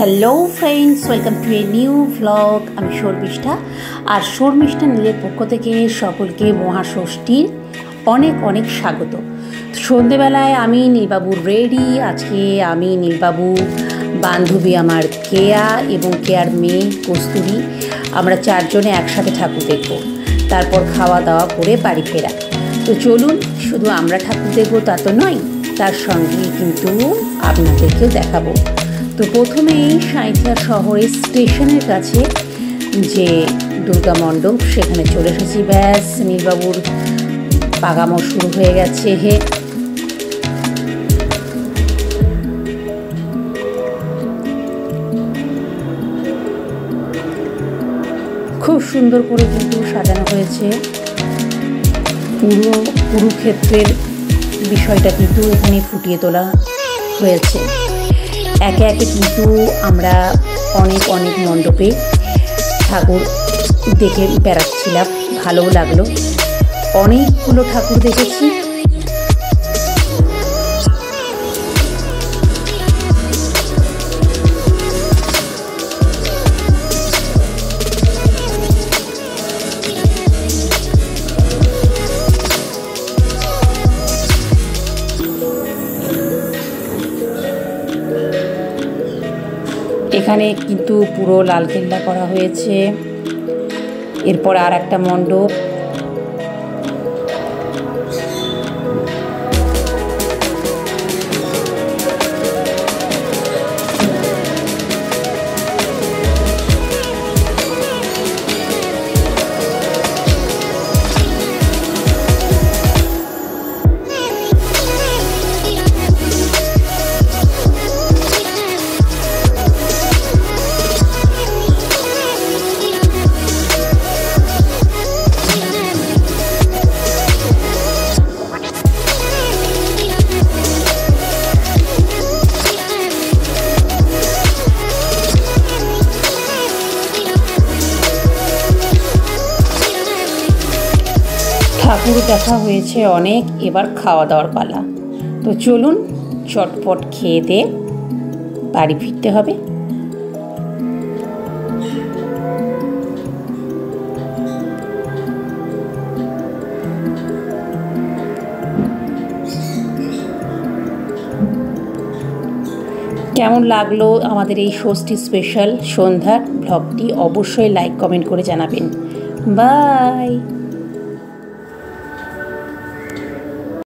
Hello friends, welcome to a new vlog. আমি শর্মিষ্ঠা, আর শর্মিষ্ঠা নীলের পক্ষ থেকে সকলকে মহাষষ্ঠীর অনেক অনেক স্বাগত। সন্ধেবেলায় আমি নীলবাবুর রেডি। আজকে আমি নীলবাবু, বান্ধবী আমার কেয়া এবং কেয়ার মেয়ে কস্তুরী, আমরা চারজনে একসাথে ঠাকুর দেখব, তারপর খাওয়া দাওয়া করে বাড়ি ফেরা। তো চলুন, শুধু আমরা ঠাকুর দেখবো তা তো নয়, তার সঙ্গে কিন্তু আপনাদেরকেও দেখাবো। তো প্রথমেই সাঁইথিয়া শহরের স্টেশনের কাছে যে দুর্গা মণ্ডপ, সেখানে চলে এসেছি। ব্যাস, নীলবাবুর পাগামো শুরু হয়ে গেছে। খুব সুন্দর করে কিন্তু সাজানো হয়েছে। পুরো কুরুক্ষেত্রের বিষয়টা কিন্তু এখানে ফুটিয়ে তোলা হয়েছে। একে একে কিন্তু আমরা অনেক অনেক মণ্ডপে ঠাকুর দেখে বেড়াচ্ছিলাম, ভালোও লাগলো। অনেকগুলো ঠাকুর দেখেছি। এখানে কিন্তু পুরো লালকেল্লা করা হয়েছে। এরপর আর একটা মণ্ডপ, ঠাকুর দেখা হয়েছে অনেক। এবার খাওয়া দাওয়ার পালা। তো চলুন, চটপট খেয়ে দিয়ে বাড়ি ফিরতে হবে। কেমন লাগলো আমাদের এই ষষ্ঠী স্পেশাল সন্ধ্যার ব্লগটি অবশ্যই লাইক কমেন্ট করে জানাবেন। বাই।